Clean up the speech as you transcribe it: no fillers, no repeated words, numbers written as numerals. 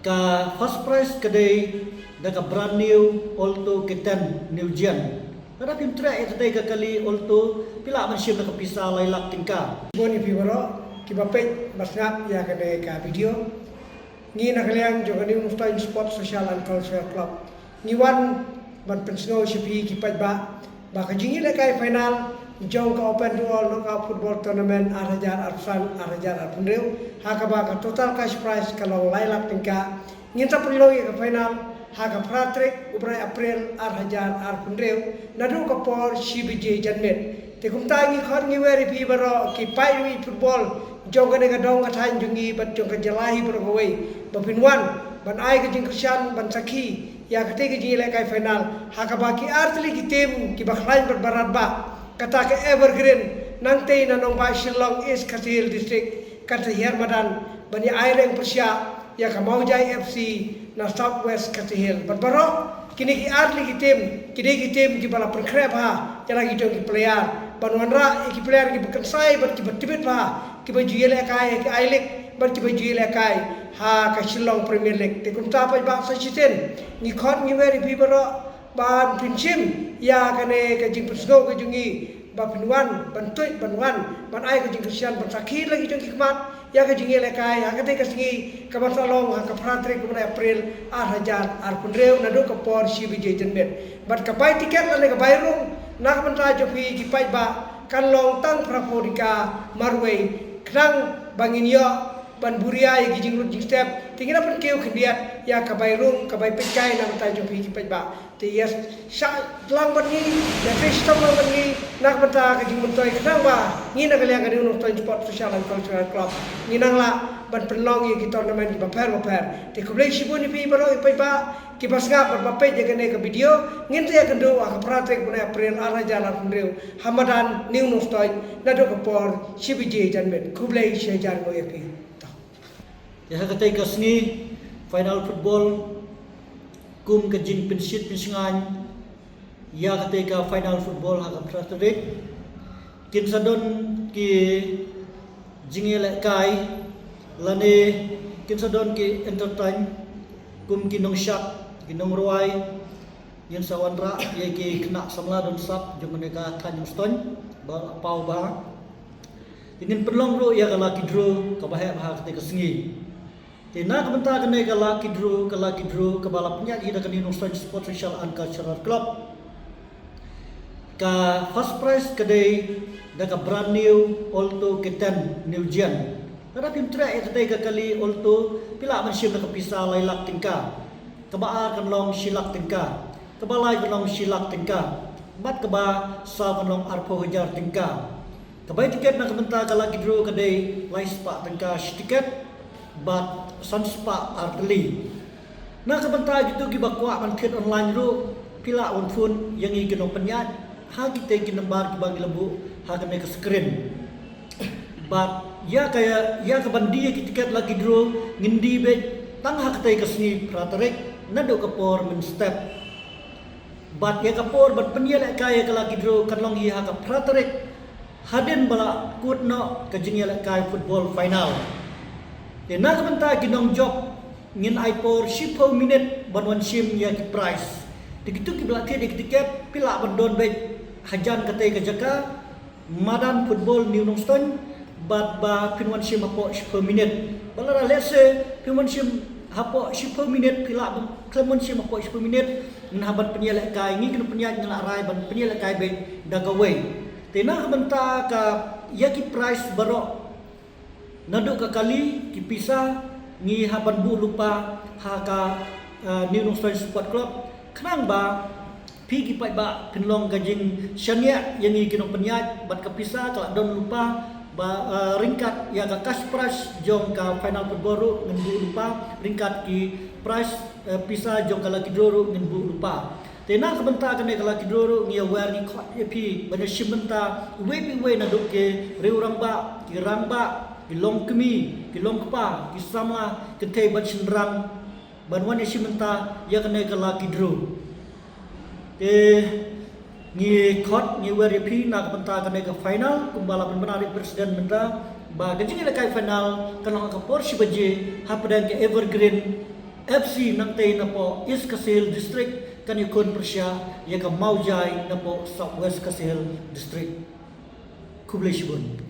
Ka first prize kedai daga brand new Alto K10 New Gen. Kada pintra ito day kakali Alto pila man siya nakapisa laylak tingka. Boni pibaro kibapet masnap ya kene ka video. Ngi nakaliang jogani Mustain Sport Social and Cultural Club. Ngi wan ban pensno sipi kipat ba kajingi lekai final jong ka open dual knockout football tournament 8,000 arpunreu hakaba ka total cash prize kalau laylak tingka nginta perlo ka final haka pratrek ubrai April 8,000 arpunreu nadu ka por CBJ janmet te kumta ngi khon ngi weri pi baro ki pai wi football jong ka ne ka dong ka than jungi bat jong ka jalahi bro ko wei bapinwan ban ai ka jing kusyan ban sakhi ya kete ke jile kai final hakaba ki artli ki tim ki bakhlain berbarat ba kata ke evergreen nanti nanong ba Shillong East Katil district kata Hermadan bani aireng Persia ya ka Maujai FC na Southwest Katil berbaro kini ki artli ki tim ki bala perkrep ha jala ki ki player banwanra ki player ki bakansai bar ki batibet ba ki bajile kai ki ailik bar ki bajile kai ha ka Shillong Premier League te kumta pa ba sa chiten ni khot ni weri bibaro ban pinchim ya kane ka jing persgo ka jungi ba pinwan ban toy banwan ban ai ka jing kesian ban sakhi lagi jong hikmat ya ka jingi lekai ha ka te ka singi ka basalong ha ka pratre ko na April 8,000 arpunreu na do ka por CBJ janmet bat ka bai tiket la ka bai rung na ka manta jo pi ki pai ba kan long tang praporika marway krang bangin yo ban buria ya gijing rut jing step tingina pen keu khendiat ya kabai rung kabai pekai na mata jo pi ki ba te yes sa lang ban ni ya kristam lang ban ni nak mata ka jing mentoi kadang ba ni na kalian ka no Mustain Sport Social and Cultural Club ni nang la ban penlong ya ki tournament ki baper te kublai sibu ni pi baro pai ba ki basga ba pe je kene ka video ngin te ya kendo ka pratek bune April 8,000 punreu Hamadan New Mustain na do ka por CBJ janmet kublai shejar go pi Ya katay kasni final football kum kajin pensit pensingan ya katay ka final football hakam praterik kinsadon ki jingile kai lane kinsadon ki entertain kum kinong syak kinong ruai yang sawanra ye ki kena samla don sap jomane ka tanyong ston ba pau ba ingin perlong ro ya kala kidro kabahaya bah katay kasngi Tina kebenta kene ke laki dru ke balap penyat ida kene Mustain Sport Social and Cultural Club. Ka first prize kedai daga brand new Alto K10 New Gen. Kada pintra kedai ka kali Alto pila man siya nakapisa laylak tingka. Kabaar kan long silak tingka. Kabalay kan long silak tingka. Bat kaba sa kan long arpo hajar tingka. Kabay tiket na kebenta ka laki dru kedai laispa tingka tiket bat sanspa arteli. Na kabanta gitu gibakwa man kit online ru pila on phone yang ikinong penyat ha kita ginembar kibagi lembu ha kene ke screen. Bat ya kaya ya kabandi tiket lagi dro ngindi be tang ha katay kasni pratarek nado kapor men step. Bat ya kapor bat penyala kaya ka lagi dro kanlong hi ha ka pratarek haden bala kutno ka jingyala kay football final. Na kabanta ginong job ngin aipor 10 minit banwan sim ya ki price dikitu ki belati dik tiket pila bandon be hajan katay ka jaka madan football New Mustain bat ba pinwan sim apo 10 minit balara lese pinwan sim apo 10 minit pila klemon sim apo 10 minit ngin haban penyala kai ngi kena penyat ngala arai ban penyala kai be dagaway tena kabanta ka ya ki price baro nado ka kali kipisa ngi haban bu lupa haka New Mustain Sport Club kenang ba pigi pai ba penlong gajing syania yang ngi kinong penyat bat kapisa kala don lupa ba ringkat ya ka cash prize jong ka final football ngen bu lupa ringkat ki prize pisa jong kala kidoro ngen bu lupa tena kabenta kene kala kidoro ngi aware ni khot epi bana shimenta we nado ke reurang ba kirang ba kilong kemi, kilong kepa, kisama ketay bat sendrang banwan ya simenta ya kene ka laki dro. Ngi khot ngi weri na kabenta kene ka final kumbala benari presiden benda ba gajing ila kai final kanong ka por sibaje hapadang ke evergreen FC nang tay na po East Kasihil District kaniyukon Persya yaga Maujay na po sa West Kasihil District. Kublay Shibun.